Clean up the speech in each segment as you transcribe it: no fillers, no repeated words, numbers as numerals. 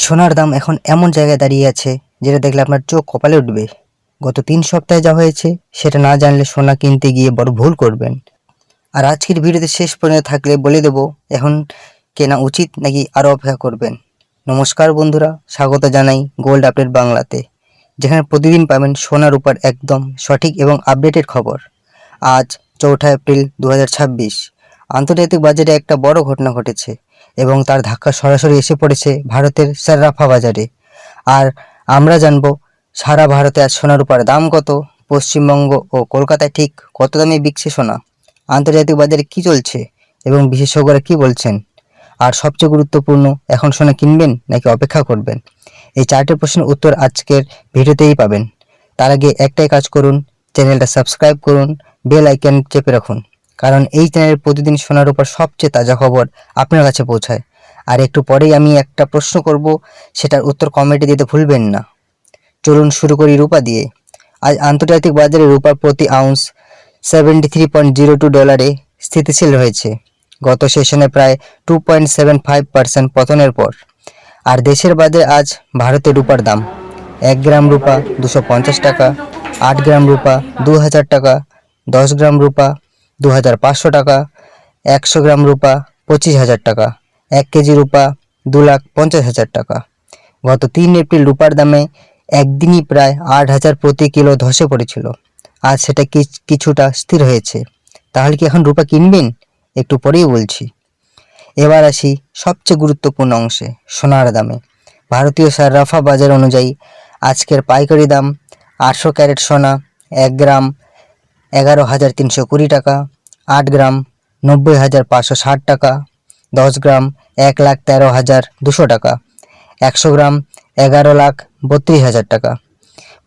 সোনার দাম এখন এমন জায়গায় দাঁড়িয়ে আছে যেটা দেখলে আপনার চোখ কপালে উঠবে। গত 3 সপ্তাহে যা হয়েছে সেটা না জানলে সোনা কিনতে গিয়ে বড় ভুল করবেন। আর আজকের ভিডিওতে শেষ পর্যন্ত থাকলে বলে দেবো এখন কেনা উচিত নাকি আরও অপেক্ষা করবেন। নমস্কার বন্ধুরা, স্বাগত জানাই গোল্ড আপডেট বাংলাতে, যেখানে প্রতিদিন পাবেন সোনার উপর একদম সঠিক এবং আপডেটেড খবর। আজ 4 এপ্রিল 2026 আন্তর্জাতিক বাজারে একটা বড় ঘটনা ঘটেছে এবং তার ধাক্কা সরাসরি এসে পড়েছে ভারতের সারাফা বাজারে। আর আমরা জানবো সারা ভারতে আজ সোনার উপর দাম কত, পশ্চিমবঙ্গ ও কলকাতায় ঠিক কত দামে বিকছে সোনা, আন্তর্জাতিক বাজারে কি চলছে এবং বিশেষজ্ঞরা কি বলছেন, আর সবচেয়ে গুরুত্বপূর্ণ এখন সোনা কিনবেন নাকি অপেক্ষা করবেন। এই 4টে প্রশ্নের উত্তর আজকের ভিডিওতেই পাবেন। তার আগে একটাই কাজ করুন, চ্যানেলটা সাবস্ক্রাইব করুন, বেল আইকন চেপে রাখুন, কারণ এই চ্যানেলে প্রতিদিন সোনার উপর সবচেয়ে তাজা খবর আপনার কাছে পৌঁছায়। আর একটু পরেই আমি একটা প্রশ্ন করব, সেটার উত্তর কমেন্টে দিতে ভুলবেন না। চলুন শুরু করি রূপা দিয়ে। আজ আন্তর্জাতিক বাজারে রূপার প্রতি আউন্স $73.02 স্থিতিশীল রয়েছে, গত সেশনে প্রায় 2.75% পতনের পর। আর দেশের বাজারে আজ ভারতে রূপার দাম 1 গ্রাম রূপা 250 টাকা, 8 গ্রাম রূপা 2000 টাকা, 10 গ্রাম রূপা 2500 টাকা, 100 গ্রাম রূপা 25,000 টাকা, 1 কেজি রূপা 2,50,000 টাকা। গত 3 এপ্রিল রূপার দামে একদিনই প্রায় 8,000 প্রতি কিলো ধসে পড়েছিল। আজ সেটা কিছুটা স্থির হয়েছে। তাহলে কি এখন রূপা কিনবেন? একটু পরেই বলছি। এবার আসি সবচেয়ে গুরুত্বপূর্ণ অংশে, সোনার দামে। ভারতীয় সারাফা বাজার অনুযায়ী আজকের পাইকারি দাম 800 ক্যারেট সোনা 1 গ্রাম 11,320 টাকা, 8 গ্রাম 90,560 টাকা, 10 গ্রাম 1,13,200 টাকা, 100 গ্রাম 11,32,000 টাকা।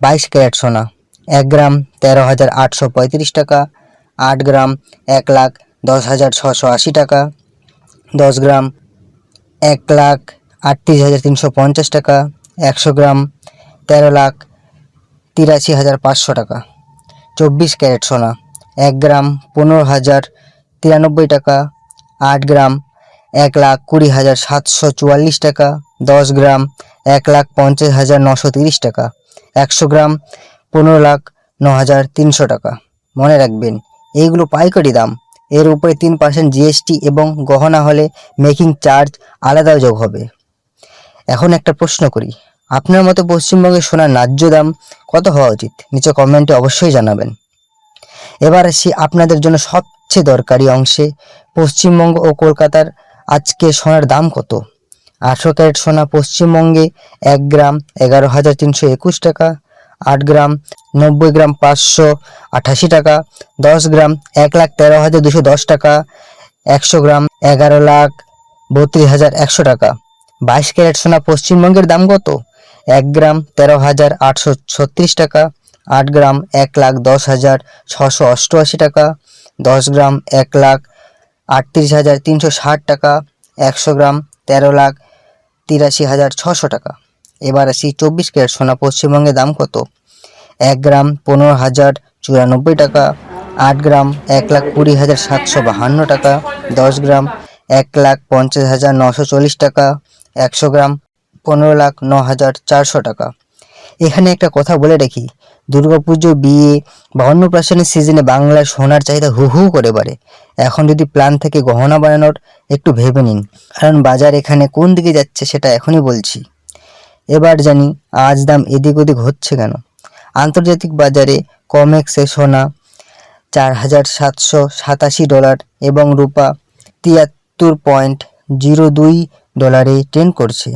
22 ক্যারেট সোনা 1 গ্রাম 13,835 টাকা, 8 গ্রাম 1,10,680 টাকা, 10 গ্রাম 1,38,350 টাকা, 100 গ্রাম 13,83,500 টাকা। 24 ক্যারেট সোনা 1 গ্রাম 15,093 টাকা, 8 গ্রাম 1,20,744 টাকা, 10 গ্রাম 1,50,930 টাকা, 100 গ্রাম 15,09,300 টাকা। মনে রাখবেন, এইগুলো পাইকারি দাম। এর উপরে 3% জিএসটি এবং গহনা হলে মেকিং চার্জ আলাদা যোগ হবে। এখন একটা প্রশ্ন করি, আপনার মতে পশ্চিমবঙ্গের সোনার ন্যায্য দাম কত হওয়া উচিত? নিচে কমেন্টে অবশ্যই জানাবেন। এবার আসি আপনাদের জন্য সবচেয়ে দরকারি অংশে, পশ্চিমবঙ্গ ও কলকাতার আজকে সোনার দাম কত। 800 ক্যারেট সোনা পশ্চিমবঙ্গে 1 গ্রাম 11,321 টাকা, 8 গ্রাম 90 গ্রাম 588 টাকা, 10 গ্রাম 1,13,210 টাকা, 100 গ্রাম 11,32,100 টাকা। 22 ক্যারেট সোনা পশ্চিমবঙ্গের দাম কত? 1 গ্রাম 13,836 টাকা, 8 গ্রাম 1,10,688 টাকা, 10 গ্রাম 1,38,360 টাকা, 100 গ্রাম 13,83,600 টাকা। এবার আসি 24 ক্যারেট সোনা পশ্চিমবঙ্গের দাম কত? 1 গ্রাম 15,094 টাকা, 8 গ্রাম 1,20,752 টাকা, 10 গ্রাম 1,50,940 টাকা, 100 গ্রাম 15,09,400 টাকা। এখানে একটা কথা বলে রাখি, দুর্গাপুজো, বিয়ে বা অন্নপ্রাশনের সিজনে বাংলার সোনার চাহিদা হু হু করে বাড়ে। এখন যদি প্ল্যান থেকে গহনা বানানোর, একটু ভেবে নিন, কারণ বাজার এখানে কোন দিকে যাচ্ছে সেটা এখনই বলছি। এবার জানি আজ দাম এদিক ওদিক হচ্ছে কেন। আন্তর্জাতিক বাজারে কমেক্সে সোনা $4,787 এবং রূপা $73.02 ট্রেন্ড করছে।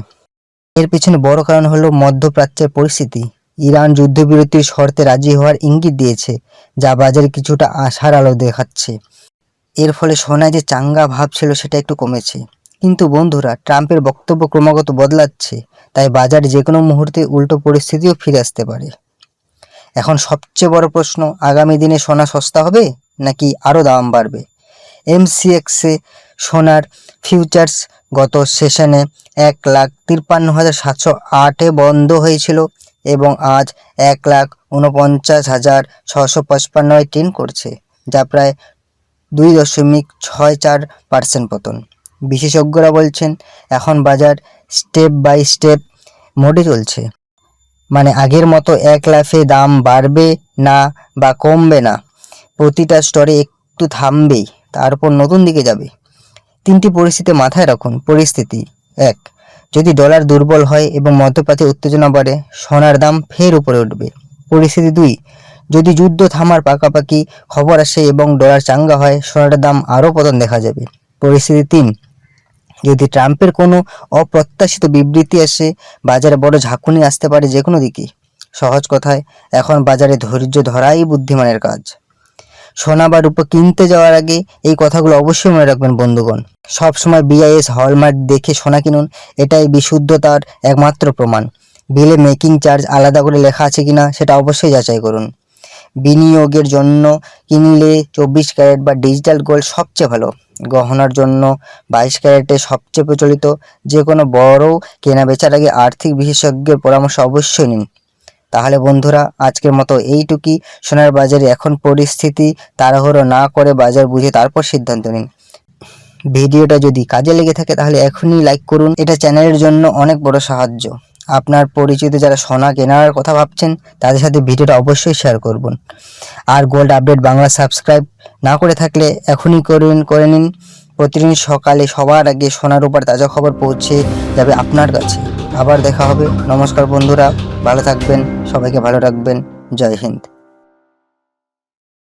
এর পেছনে বড় কারণ হলো মধ্যপ্রাচ্যের পরিস্থিতি। ইরান যুদ্ধবিরতির শর্তে রাজি হওয়ার ইঙ্গিত দিয়েছে, যা বাজারে কিছুটা আশার আলো দেখাচ্ছে। এর ফলে সোনায় যে চাঙ্গা ভাব ছিল সেটা একটু কমেছে। কিন্তু বন্ধুরা, ট্রাম্পের বক্তব্য ক্রমাগত বদলাচ্ছে, তাই বাজারে যে কোনো মুহূর্তে উল্টো পরিস্থিতিও ফিরে আসতে পারে। এখন সবচেয়ে বড় প্রশ্ন, আগামী দিনে সোনা সস্তা হবে নাকি আরও দাম বাড়বে? এমসিএক্সে সোনার ফিউচার্স গত সেশনে 1,53,708 বন্ধ হয়েছিল এবং আজ 1,49,655 ট্রেন্ড করছে, যা প্রায় 2.64% পতন। বিশেষজ্ঞরা বলছেন এখন বাজার স্টেপ বাই স্টেপ মোডে চলছে, মানে আগের মতো এক লাফে দাম বাড়বে না বা কমবে না, প্রতিটা স্তরে একটু থামবেই, তারপর নতুন দিকে যাবে। 3টি পরিস্থিতি মাথায় রাখুন। পরিস্থিতি 1, যদি ডলার দুর্বল হয় এবং মধ্যপ্রাচ্যে উত্তেজনা বাড়ে, সোনার দাম ফের উপরে উঠবে। পরিস্থিতি 2, যদি যুদ্ধ থামার পাকাপাকি খবর আসে এবং ডলার চাঙ্গা হয়, সোনার দাম আরও পতন দেখা যাবে। পরিস্থিতি 3, যদি ট্রাম্পের কোনো অপ্রত্যাশিত বিবৃতি আসে, বাজারে বড় ঝাঁকুনি আসতে পারে যে কোনো দিকে। সহজ কথায়, এখন বাজারে ধৈর্য ধরাই বুদ্ধিমানের কাজ। সোনা বা রূপো কিনতে যাওয়ার আগে এই কথাগুলো অবশ্যই মনে রাখবেন বন্ধুগণ। সবসময় BIS হলমার্ক দেখে সোনা কিনুন, এটাই বিশুদ্ধতার একমাত্র প্রমাণ। বিলে মেকিং চার্জ আলাদা করে লেখা আছে কিনা সেটা অবশ্যই যাচাই করুন। বিনিয়োগের জন্য কিনলে 24 ক্যারেট বা ডিজিটাল গোল্ড সবচেয়ে ভালো। গহনার জন্য 22 ক্যারেটে সবচেয়ে প্রচলিত। যে কোনো বড় কেনা বেচার আগে আর্থিক বিশেষজ্ঞের পরামর্শ অবশ্যই নিন। তাহলে বন্ধুরা, আজকের মতো এইটুকুই। সোনার বাজারে এখন পরিস্থিতি, তাড়াহুড়ো না করে বাজার বুঝে তারপর সিদ্ধান্ত নিন। ভিডিওটা যদি কাজে লেগে থাকে তাহলে এখনই লাইক করুন, এটা চ্যানেলের জন্য অনেক বড় সাহায্য। আপনার পরিচিত যারা সোনা কেনার কথা ভাবছেন তাদের সাথে ভিডিওটা অবশ্যই শেয়ার করুন। আর গোল্ড আপডেট বাংলা সাবস্ক্রাইব না করে থাকলে এখনই করে নিন। প্রতিদিন সকালে সবার আগে সোনার উপর তাজা খবর পৌঁছে যাবে আপনার কাছে। আবার দেখা হবে। নমস্কার বন্ধুরা, ভালো থাকবেন, সবাইকে ভালো রাখবেন। জয় হিন্দ।